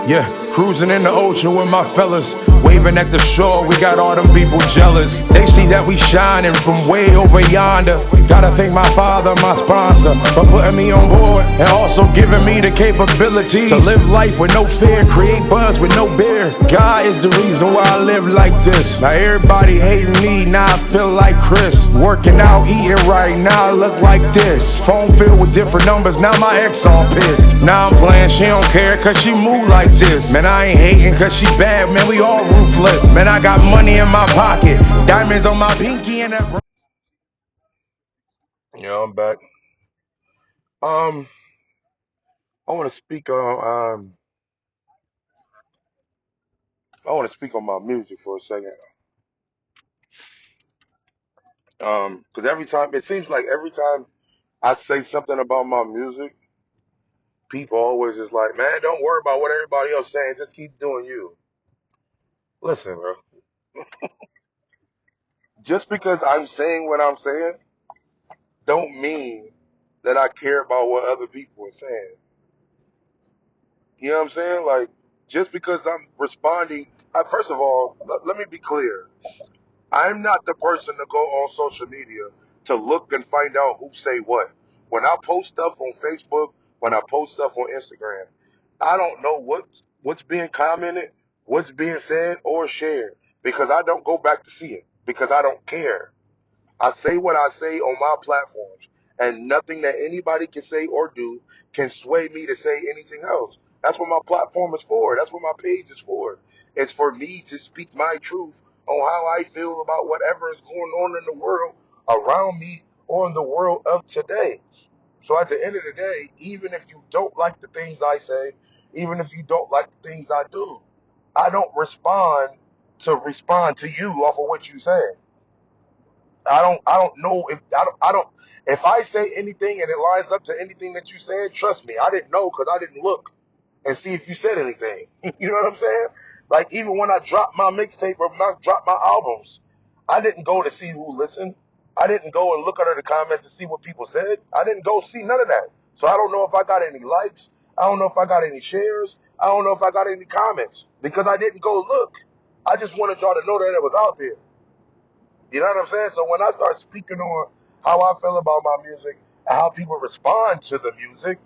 Yeah, cruising in the ocean with my fellas, waving at the shore, we got all them people jealous. They see that we shining from way over yonder. Gotta thank my father, my sponsor, for putting me on board and also giving me the capability to live life with no fear, create buzz with no beer. God is the reason why I live like this. Now everybody hating me, now I feel like Chris. Working out, eating right, now I look like this. Phone filled with different numbers, now my ex all pissed. Now I'm playing, she don't care cause she move like this. Man, I ain't hating cause she bad, man, we all ruthless. Man, I got money in my pocket, diamonds on my pinky and that. Yeah, I'm back. Um, I want to speak on I want to speak on my music for a second. Because every time it seems like every time I say something about my music, people always is like, "Man, don't worry about what everybody else saying. Just keep doing you." Listen, bro. Just because I'm saying what I'm saying, don't mean that I care about what other people are saying. You know what I'm saying? Like, just because I'm responding, first of all, let me be clear. I'm not the person to go on social media to look and find out who say what. When I post stuff on Facebook, when I post stuff on Instagram, I don't know what's being commented, what's being said or shared because I don't go back to see it because I don't care. I say what I say on my platforms, and nothing that anybody can say or do can sway me to say anything else. That's what my platform is for. That's what my page is for. It's for me to speak my truth on how I feel about whatever is going on in the world around me or in the world of today. So at the end of the day, even if you don't like the things I say, even if you don't like the things I do, I don't respond to you off of what you say. I don't know if I don't if I say anything and it lines up to anything that you said, trust me, I didn't know because I didn't look and see if you said anything. You know what I'm saying? Like even when I dropped my mixtape or when I dropped my albums, I didn't go to see who listened. I didn't go and look under the comments to see what people said. I didn't go see none of that. So I don't know if I got any likes. I don't know if I got any shares. I don't know if I got any comments because I didn't go look. I just wanted y'all to know that it was out there. You know what I'm saying? So when I start speaking on how I feel about my music and how people respond to the music,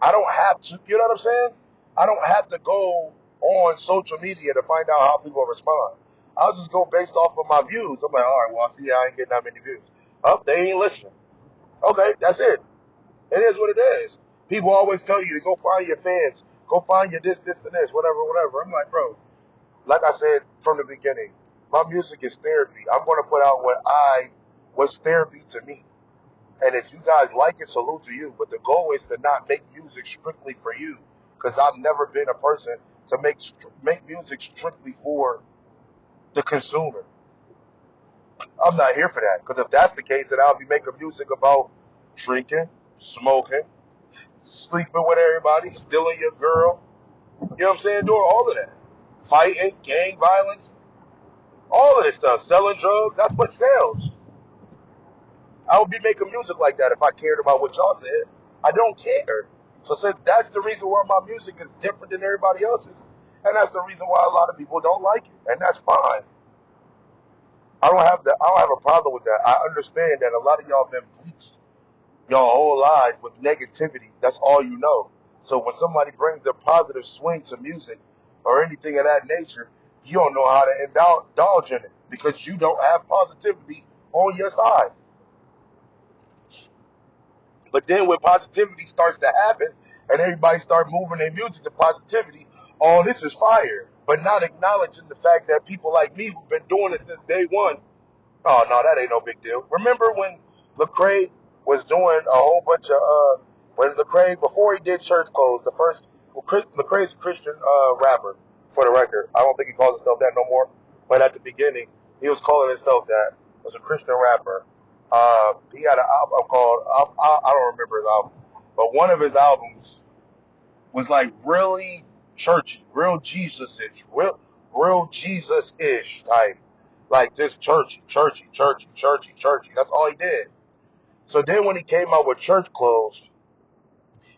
I don't have to, you know what I'm saying? I don't have to go on social media to find out how people respond. I'll just go based off of my views. I'm like, all right, well, I see I ain't getting that many views. Oh, they ain't listening. Okay, that's it. It is what it is. People always tell you to go find your fans, go find your this, and this, whatever, whatever. I'm like, bro, like I said from the beginning, my music is therapy. I'm going to put out what's therapy to me. And if you guys like it, salute to you. But the goal is to not make music strictly for you, because I've never been a person to make music strictly for the consumer. I'm not here for that. Because if that's the case, then I'll be making music about drinking, smoking, sleeping with everybody, stealing your girl. You know what I'm saying? Doing all of that, fighting, gang violence. All of this stuff, selling drugs, that's what sells. I would be making music like that if I cared about what y'all said. I don't care. So since that's the reason why my music is different than everybody else's, and that's the reason why a lot of people don't like it, and that's fine. I don't have a problem with that. I understand that a lot of y'all been bleached your whole life with negativity. That's all you know. So when somebody brings a positive swing to music or anything of that nature, you don't know how to indulge in it because you don't have positivity on your side. But then when positivity starts to happen and everybody start moving their music to positivity, oh, this is fire. But not acknowledging the fact that people like me who've been doing it since day one, oh no, that ain't no big deal. Remember when Lecrae was doing a whole bunch of when Lecrae before he did Church Clothes, the first Lecrae's a Christian rapper for the record. I don't think he calls himself that no more. But at the beginning, he was calling himself that. Was a Christian rapper. He had an album called I don't remember his album, but one of his albums was like really churchy, real Jesus-ish, real Jesus-ish type, like just churchy, churchy, churchy, churchy, churchy. That's all he did. So then when he came out with Church Clothes,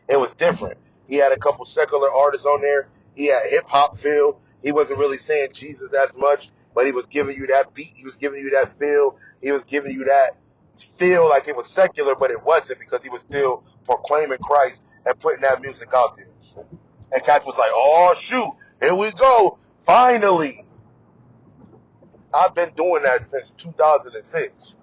it was different. He had a couple secular artists on there. He had hip hop feel. He wasn't really saying Jesus as much, but he was giving you that beat. He was giving you that feel. He was giving you that feel like it was secular, but it wasn't because he was still proclaiming Christ and putting that music out there. And Cat was like, oh, shoot, here we go. Finally. I've been doing that since 2006.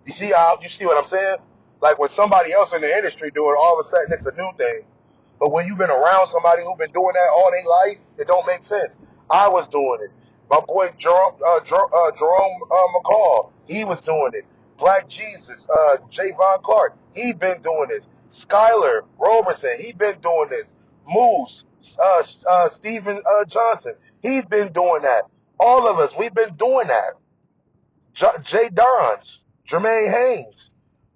You see what I'm saying? Like when somebody else in the industry do it, all of a sudden it's a new thing. But when you've been around somebody who's been doing that all their life, it don't make sense. I was doing it. My boy Jerome McCall, he was doing it. Black Jesus, Javon Clark, he been doing this. Skylar Roberson, he been doing this. Moose, Stephen Johnson, he's been doing that. All of us, we've been doing that. Jay Dons, Jermaine Haynes,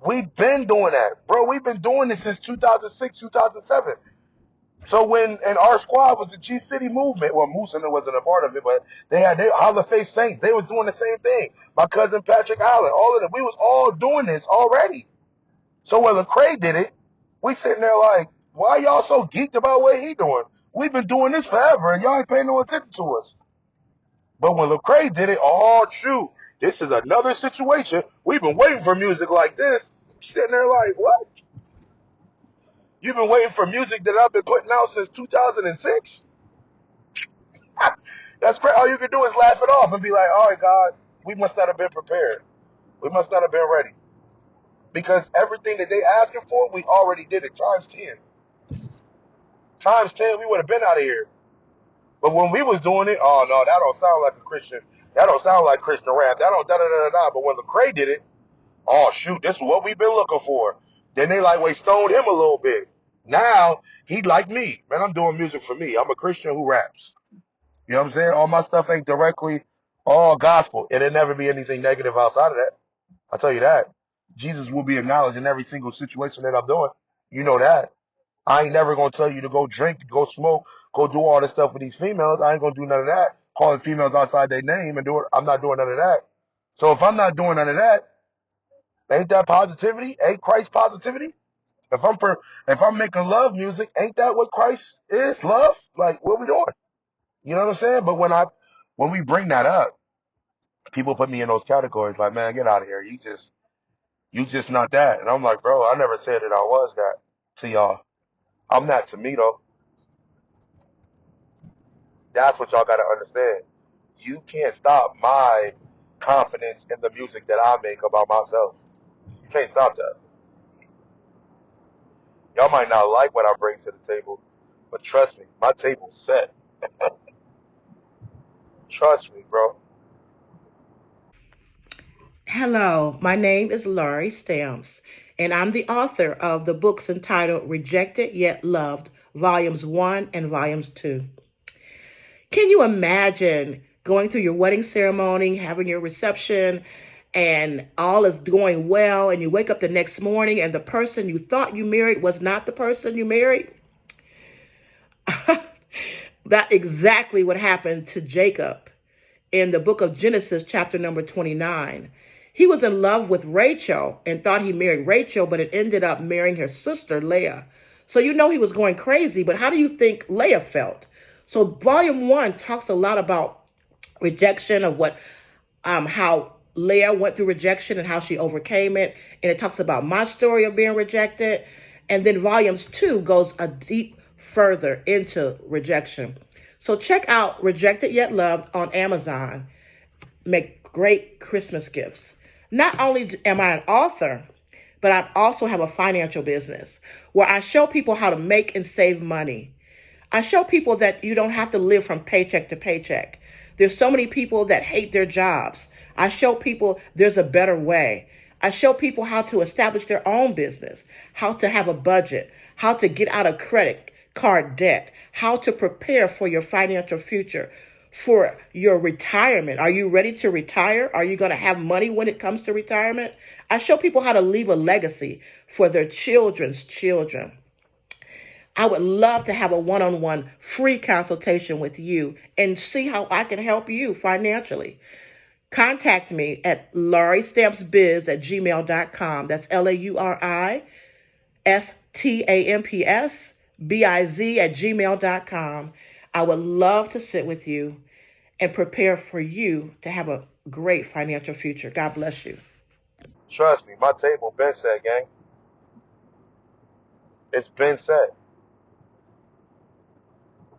we've been doing that. Bro, we've been doing this since 2006, 2007. So when, and our squad was the G City movement. Well, Moose wasn't a part of it, but they had their Holler Face Saints. They was doing the same thing. My cousin Patrick Allen, all of them. We was all doing this already. So when Lecrae did it, we sitting there like, why y'all so geeked about what he doing? We've been doing this forever, and y'all ain't paying no attention to us. But when Lecrae did it, oh, shoot, this is another situation. We've been waiting for music like this. Sitting there like, what? You've been waiting for music that I've been putting out since 2006? That's crazy. All you can do is laugh it off and be like, all right, God, we must not have been prepared. We must not have been ready. Because everything that they asking for, we already did it times 10. Times 10, we would have been out of here. But when we was doing it, oh, no, that don't sound like a Christian. That don't sound like Christian rap. That don't da-da-da-da-da. But when Lecrae did it, oh, shoot, this is what we've been looking for. Then they stoned him a little bit. Now, he like me. Man, I'm doing music for me. I'm a Christian who raps. You know what I'm saying? All my stuff ain't directly all gospel. It'll never be anything negative outside of that. I'll tell you that. Jesus will be acknowledged in every single situation that I'm doing. You know that. I ain't never going to tell you to go drink, go smoke, go do all this stuff with these females. I ain't going to do none of that. Calling females outside their name and do it. I'm not doing none of that. So if I'm not doing none of that, ain't that positivity? Ain't Christ positivity? If I'm making love music, ain't that what Christ is? Love? Like, what we doing? You know what I'm saying? But when we bring that up, people put me in those categories like, man, get out of here. You just not that. And I'm like, bro, I never said that I was that to y'all. I'm not to me though. That's what y'all gotta understand. You can't stop my confidence in the music that I make about myself. You can't stop that. Y'all might not like what I bring to the table, but trust me, my table's set. Trust me, bro. Hello, my name is Laurie Stamps, and I'm the author of the books entitled Rejected Yet Loved, Volumes 1 and Volumes 2. Can you imagine going through your wedding ceremony, having your reception, and all is going well, and you wake up the next morning and the person you thought you married was not the person you married? That's exactly what happened to Jacob in the book of Genesis, chapter number 29. He was in love with Rachel and thought he married Rachel, but it ended up marrying her sister, Leah. So you know he was going crazy, but how do you think Leah felt? So volume 1 talks a lot about rejection, of how Leah went through rejection and how she overcame it. And it talks about my story of being rejected. And then volumes 2 goes a deep further into rejection. So check out Rejected Yet Loved on Amazon. Make great Christmas gifts. Not only am I an author, but I also have a financial business where I show people how to make and save money. I show people that you don't have to live from paycheck to paycheck. There's so many people that hate their jobs. I show people there's a better way. I show people how to establish their own business, how to have a budget, how to get out of credit card debt, how to prepare for your financial future, for your retirement. Are you ready to retire? Are you going to have money when it comes to retirement? I show people how to leave a legacy for their children's children. I would love to have a one-on-one free consultation with you and see how I can help you financially. Contact me at lauriestampsbiz@gmail.com. That's LAURISTAMPS tampsbiz@gmail.com. I would love to sit with you and prepare for you to have a great financial future. God bless you. Trust me, my table been set, gang. It's been set.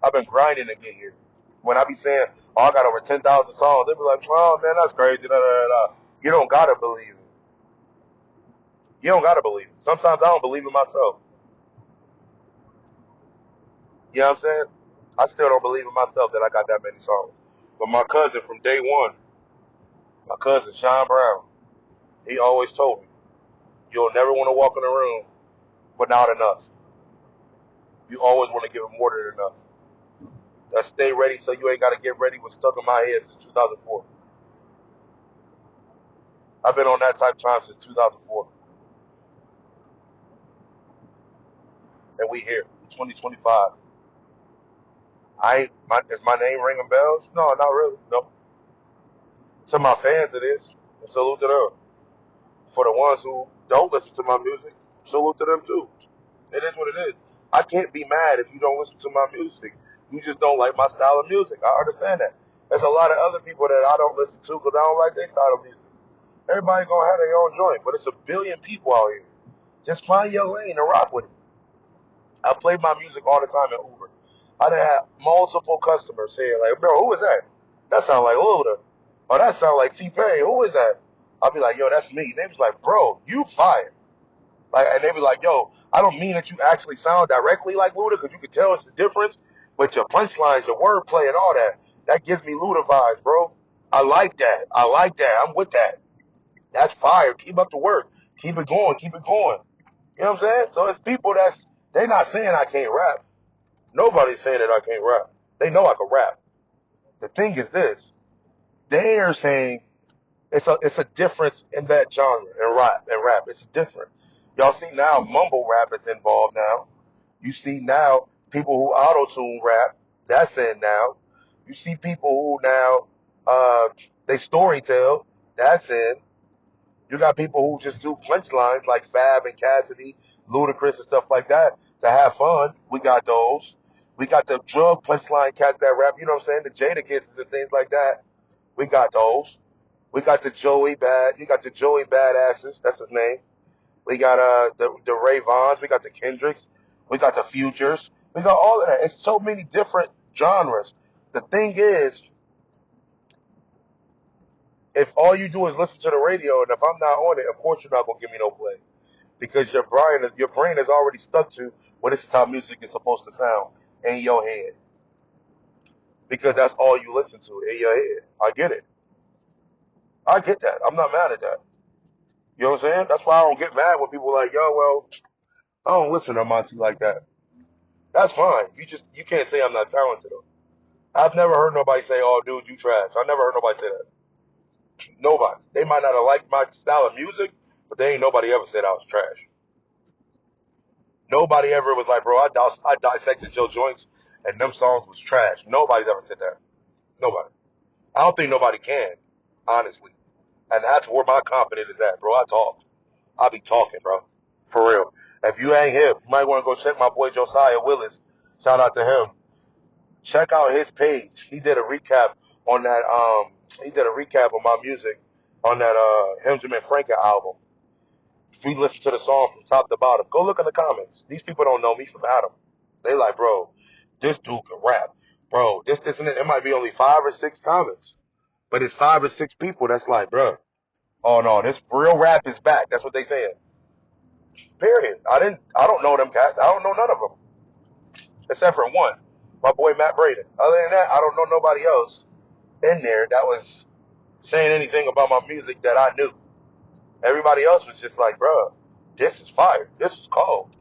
I've been grinding to get here. When I be saying, "Oh, I got over 10,000 songs," they be like, "Oh man, that's crazy." Da, da, da, da. You don't gotta believe it. You don't gotta believe it. Sometimes I don't believe it myself. You know what I'm saying? I still don't believe in myself that I got that many songs. But my cousin from day one, my cousin Sean Brown, he always told me, "You'll never want to walk in a room but not enough. You always want to give them more than enough." That "stay ready so you ain't got to get ready" was stuck in my head since 2004. I've been on that type of time since 2004, and we here, 2025. Is my name ringing bells? No, not really. No. To my fans, it is. And salute to them. For the ones who don't listen to my music, salute to them too. It is what it is. I can't be mad if you don't listen to my music. You just don't like my style of music. I understand that. There's a lot of other people that I don't listen to because I don't like their style of music. Everybody gonna have their own joint, but it's a billion people out here. Just find your lane and rock with it. I play my music all the time in Uber. I done had multiple customers saying like, "Bro, who is that? That sound like Luda. Or that sound like T-Pain. Who is that?" I'll be like, "Yo, that's me." They was like, "Bro, you fire." Like, and they be like, "Yo, I don't mean that you actually sound directly like Luda because you can tell it's the difference, but your punchlines, your wordplay, and all that, that gives me Luda vibes, bro. I like that. I like that. I'm with that. That's fire. Keep up the work. Keep it going. Keep it going." You know what I'm saying? So it's people they not saying I can't rap. Nobody's saying that I can't rap. They know I can rap. The thing is this: they are saying it's a difference in that genre and rap. It's different. Y'all see now mumble rap is involved now. You see now people who auto tune rap. That's in now. You see people who now they story tell. That's in. You got people who just do punchlines like Fab and Cassidy, Ludacris and stuff like that to have fun. We got those. We got the drug punchline cats that rap, you know what I'm saying? The Jada Kids and things like that. We got those. We got the you got the Joey Badasses, that's his name. We got the Ray Vons, we got the Kendricks, we got the Futures. We got all of that. It's so many different genres. The thing is, if all you do is listen to the radio and if I'm not on it, of course you're not gonna give me no play. Because your brain is already stuck to, well, this is how music is supposed to sound in your head. Because that's all you listen to in your head. I get it. I get that. I'm not mad at that. You know what I'm saying? That's why I don't get mad when people are like, "Yo, well, I don't listen to Monte like that." That's fine. You can't say I'm not talented though. I've never heard nobody say, "Oh, dude, you trash." I never heard nobody say that. Nobody. They might not have liked my style of music, but they ain't nobody ever said I was trash. Nobody ever was like, "Bro, I dissected your joints and them songs was trash." Nobody's ever said that. Nobody. I don't think nobody can, honestly. And that's where my confidence is at, bro. I talk. I be talking, bro. For real. If you ain't hip, you might want to go check my boy Josiah Willis. Shout out to him. Check out his page. He did a recap on that. He did a recap of my music on that Benjamin Franklin album. If we listen to the song from top to bottom, go look in the comments. These people don't know me from Adam. They like, "Bro, this dude can rap. Bro, this, and it. It might be only 5 or 6 comments, but it's 5 or 6 people that's like, "Bro, oh no, this real rap is back." That's what they saying. Period. I don't know them cats. I don't know none of them except for one, my boy Matt Braden. Other than that, I don't know nobody else in there that was saying anything about my music that I knew. Everybody else was just like, "Bro, this is fire. This is cold.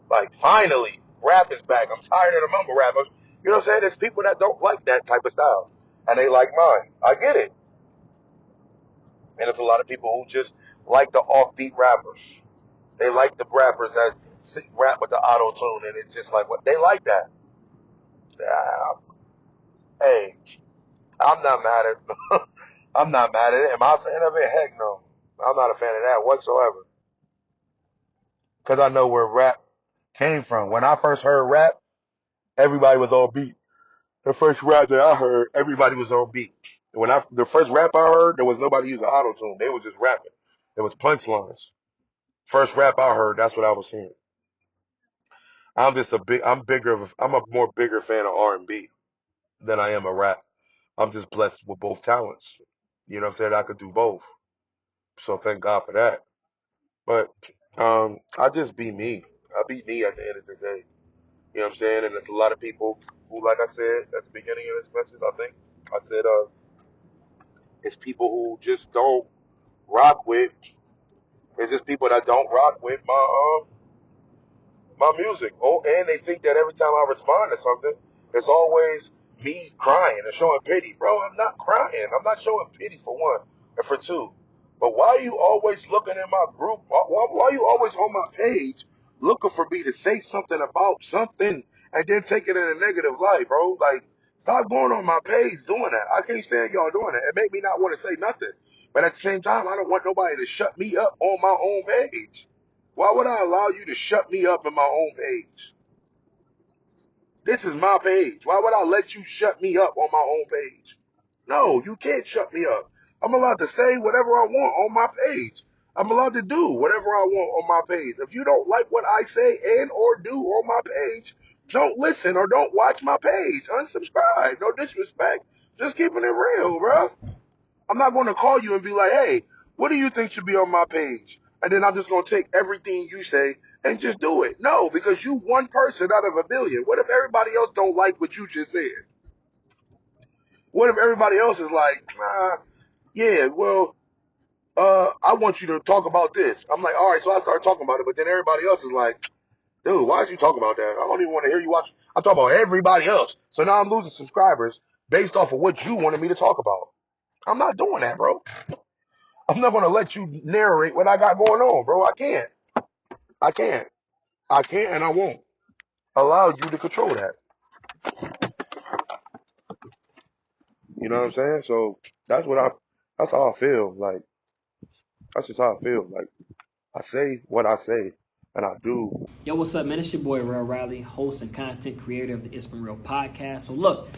Like, finally, rap is back. I'm tired of the mumble rap." You know what I'm saying? There's people that don't like that type of style, and they like mine. I get it. And there's a lot of people who just like the offbeat rappers. They like the rappers that rap with the auto tune, and it's just like what they like that. Hey, I'm not mad at. I'm not mad at it. Am I a fan of it? Heck no. I'm not a fan of that whatsoever. Because I know where rap came from. When I first heard rap, everybody was on beat. The first rap that I heard, everybody was on beat. The first rap I heard, there was nobody using auto tune. They was just rapping. It was punchlines. First rap I heard, that's what I was hearing. I'm a more bigger fan of R&B than I am a rap. I'm just blessed with both talents. You know what I'm saying? I could do both. So thank God for that. But I just be me. I be me at the end of the day. You know what I'm saying? And there's a lot of people who, like I said at the beginning of this message, I think I said, it's people who just don't rock with. It's just people that don't rock with my music. Oh, and they think that every time I respond to something, it's always me crying and showing pity. Bro, I'm not crying. I'm not showing pity for one and for two. But why are you always looking at my group? Why are you always on my page looking for me to say something about something and then take it in a negative light, bro? Like, stop going on my page doing that. I can't stand y'all doing that. It make me not want to say nothing. But at the same time, I don't want nobody to shut me up on my own page. Why would I allow you to shut me up in my own page? This is my page. Why would I let you shut me up on my own page? No, you can't shut me up. I'm allowed to say whatever I want on my page. I'm allowed to do whatever I want on my page. If you don't like what I say and or do on my page, don't listen or don't watch my page. Unsubscribe. No disrespect. Just keeping it real, bro. I'm not going to call you and be like, hey, what do you think should be on my page? And then I'm just going to take everything you say and just do it. No, because you one person out of a billion. What if everybody else don't like what you just said? What if everybody else is like, yeah, well, I want you to talk about this. I'm like, all right, so I start talking about it, but then everybody else is like, dude, why did you talk about that? I don't even want to hear you watch. I'm talking about everybody else. So now I'm losing subscribers based off of what you wanted me to talk about. I'm not doing that, bro. I'm not gonna let you narrate what I got going on, bro. I can't. I can't. I can't and I won't allow you to control that. You know what I'm saying? So that's what I that's how I feel. Like that's just how I feel. Like I say what I say and I do. Yo, what's up, man? It's your boy, Real Riley, host and content creator of the It's Been Real podcast. So, look,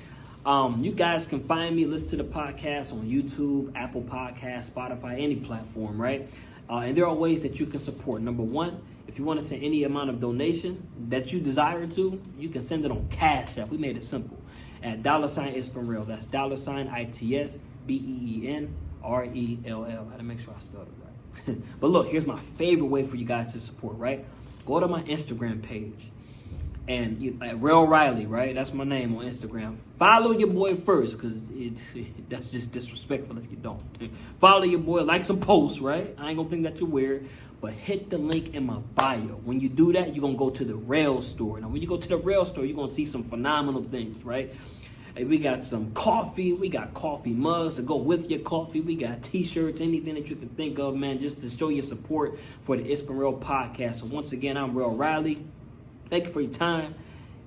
you guys can find me, listen to the podcast on YouTube, Apple Podcasts, Spotify, any platform, right? And there are ways that you can support. Number one, if you want to send any amount of donation that you desire to, you can send it on Cash App. We made it simple at $ It's Been Real. That's $ITSBEENRELL. I had to make sure I spelled it right. But look, here's my favorite way for you guys to support, right? Go to my Instagram page and at Real Riley, right? That's my name on Instagram. Follow your boy first, because that's just disrespectful if you don't. Follow your boy, like some posts, right? I ain't gonna think that you're weird, but hit the link in my bio. When you do that, you're gonna go to the Rail store. Now, when you go to the Rail store, you're gonna see some phenomenal things, right? Hey, we got some coffee. We got coffee mugs to go with your coffee. We got t-shirts, anything that you can think of, man, just to show your support for the It's Been Real podcast. So once again, I'm Real Riley. Thank you for your time.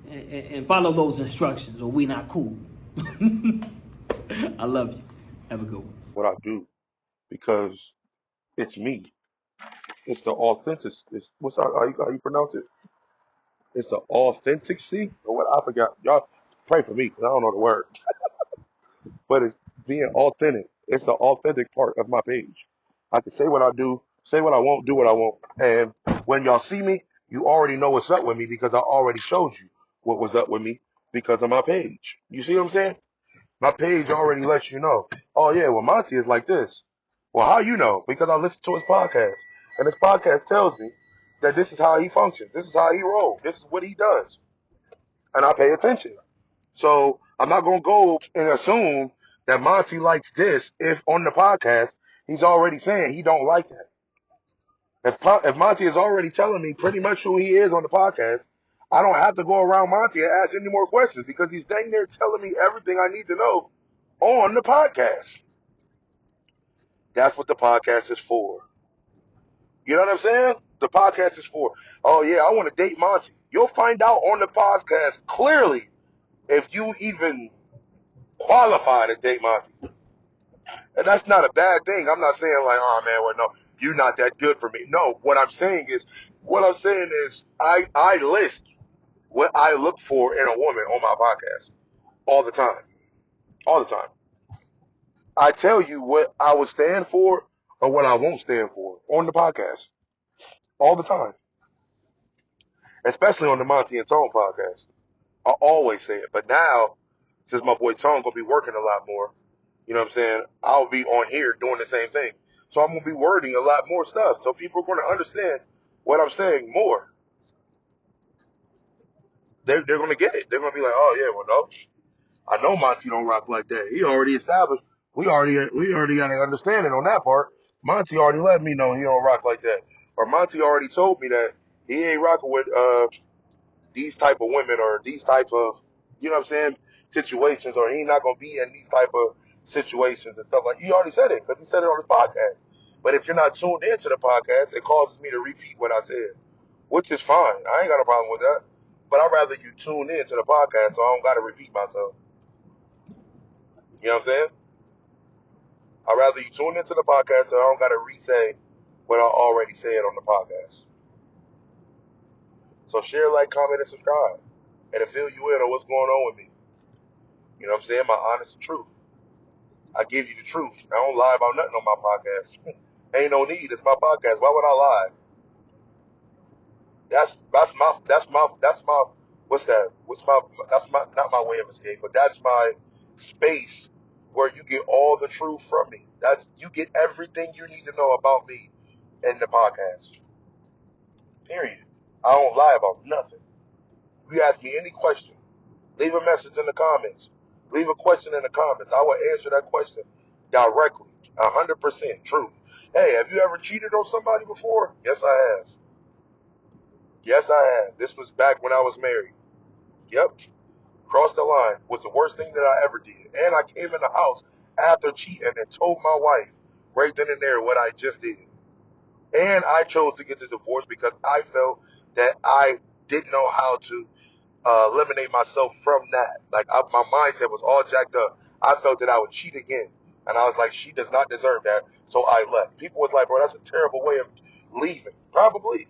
And follow those instructions or we not cool. I love you. Have a good one. What I do because it's me. It's the authentic. What's how you pronounce it? It's the authenticity or what I forgot. Y'all pray for me because I don't know the word. But it's being authentic. It's the authentic part of my page. I can say what I do, say what I won't, do what I won't. And when y'all see me, you already know what's up with me because I already showed you what was up with me because of my page. You see what I'm saying? My page already lets you know. Oh yeah, well Monte is like this. Well, how you know? Because I listen to his podcast. And his podcast tells me that this is how he functions. This is how he rolls. This is what he does. And I pay attention. So I'm not gonna go and assume that Monty likes this if on the podcast he's already saying he don't like that. If Monty is already telling me pretty much who he is on the podcast, I don't have to go around Monty and ask any more questions because he's dang near telling me everything I need to know on the podcast. That's what the podcast is for. You know what I'm saying? The podcast is for. Oh yeah, I want to date Monty. You'll find out on the podcast clearly if you even qualify to date Monty. And that's not a bad thing. I'm not saying like, oh man, well no. you're not that good for me. No, what I'm saying is, I list what I look for in a woman on my podcast all the time, all the time. I tell you what I would stand for or what I won't stand for on the podcast all the time, especially on the Monte and Tone podcast. I always say it, but now since my boy Tone gonna be working a lot more, you know what I'm saying? I'll be on here doing the same thing, so I'm gonna be wording a lot more stuff, so people are gonna understand what I'm saying more. They're gonna get it. They're gonna be like, oh yeah, well no, I know Monty don't rock like that. He already established. We already got an understanding on that part. Monty already let me know he don't rock like that, or Monty already told me that he ain't rocking with these type of women or these type of, you know what I'm saying, situations, or he not gonna be in these type of situations and stuff like. He already said it because he said it on his podcast. But if you're not tuned into the podcast, it causes me to repeat what I said, which is fine. I ain't got a problem with that. But I'd rather you tune in to the podcast so I don't got to repeat myself. You know what I'm saying? I'd rather you tune into the podcast so I don't got to re-say what I already said on the podcast. So share, like, comment, and subscribe. And to fill you in on what's going on with me. You know what I'm saying? My honest truth. I give you the truth. I don't lie about nothing on my podcast. Ain't no need. It's my podcast. Why would I lie? That's my what's that? That's my not my way of escape, but that's my space where you get all the truth from me. That's you get everything you need to know about me in the podcast. Period. I don't lie about nothing. You ask me any question, leave a message in the comments. Leave a question in the comments. I will answer that question directly. 100% truth. Hey, have you ever cheated on somebody before? Yes, I have. Yes, I have. This was back when I was married. Yep. Crossed the line. Was the worst thing that I ever did. And I came in the house after cheating and told my wife right then and there what I just did. And I chose to get the divorce because I felt that I didn't know how to eliminate myself from that. Like my mindset was all jacked up. I felt that I would cheat again. And I was like, she does not deserve that. So I left. People was like, bro, that's a terrible way of leaving. Probably.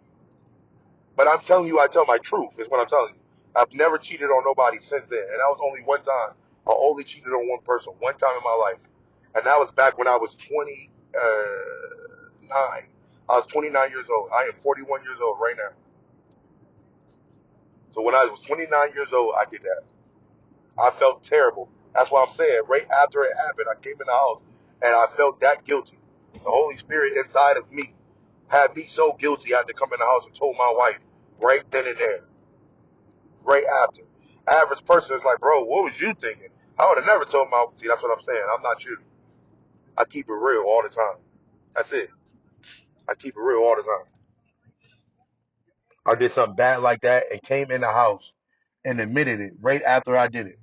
But I'm telling you, I tell my truth, is what I'm telling you. I've never cheated on nobody since then. And that was only one time. I only cheated on one person, one time in my life. And that was back when I was 29. I was 29 years old. I am 41 years old right now. So when I was 29 years old, I did that. I felt terrible. That's why I'm saying, right after it happened, I came in the house and I felt that guilty. The Holy Spirit inside of me had me so guilty I had to come in the house and told my wife right then and there. Right after. Average person is like, bro, what was you thinking? I would have never told my, see, that's what I'm saying. I'm not you. I keep it real all the time. That's it. I keep it real all the time. I did something bad like that and came in the house and admitted it right after I did it.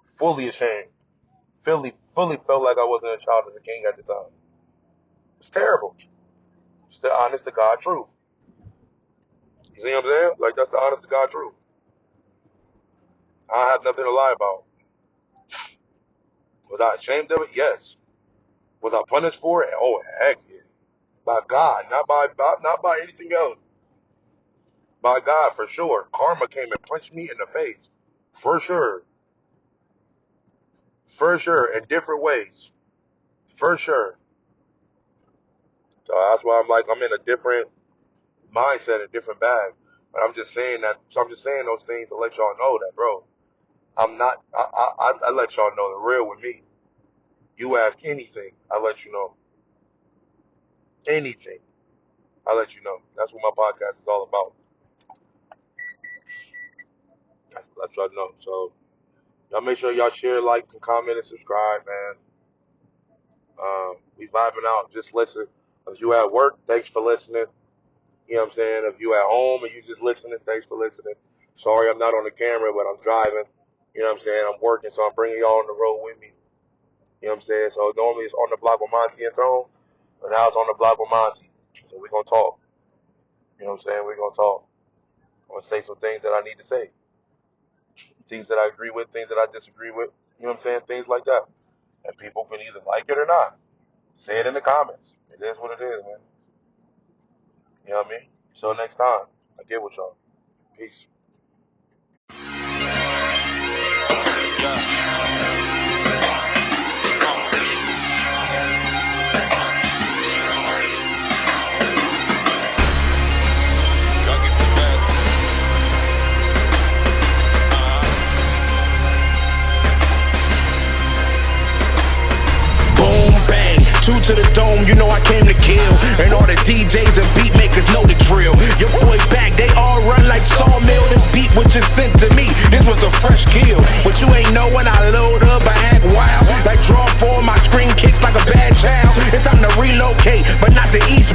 Fully ashamed. Fully felt like I wasn't a child of the king at the time. It's terrible. It's the honest to God truth. You see what I'm saying? Like, that's the honest to God truth. I have nothing to lie about. Was I ashamed of it? Yes. Was I punished for it? Oh, heck yeah. By God, not by anything else. By God, for sure. Karma came and punched me in the face. For sure. For sure. In different ways. For sure. So that's why I'm like, I'm in a different mindset, a different bag. But I'm just saying that, so I'm just saying those things to let y'all know that, bro. I'm not, I let y'all know the real with me. You ask anything, I let you know. Anything, I let you know. That's what my podcast is all about. That's let y'all know. So y'all make sure y'all share, like, and comment, and subscribe, man. We vibing out. Just listen. If you at work, thanks for listening. You know what I'm saying? If you at home and you just listening, thanks for listening. Sorry I'm not on the camera, but I'm driving. You know what I'm saying? I'm working, so I'm bringing y'all on the road with me. You know what I'm saying? So normally it's on the block with Monte and Tone, but now it's on the block with Monte. So we're going to talk. You know what I'm saying? We're going to talk. I'm going to say some things that I need to say. Things that I agree with, things that I disagree with. You know what I'm saying? Things like that. And people can either like it or not. Say it in the comments. It is what it is, man. You know what I mean? Until next time, I get with y'all. Peace. Two to the dome, you know I came to kill. And all the DJs and beat makers know the drill. Your boy back, they all run like sawmill. This beat was just sent to me, this was a fresh kill. But you ain't know when I load up, I act wild. Like draw four, my screen kicks like a bad child. It's time to relocate, but not the east.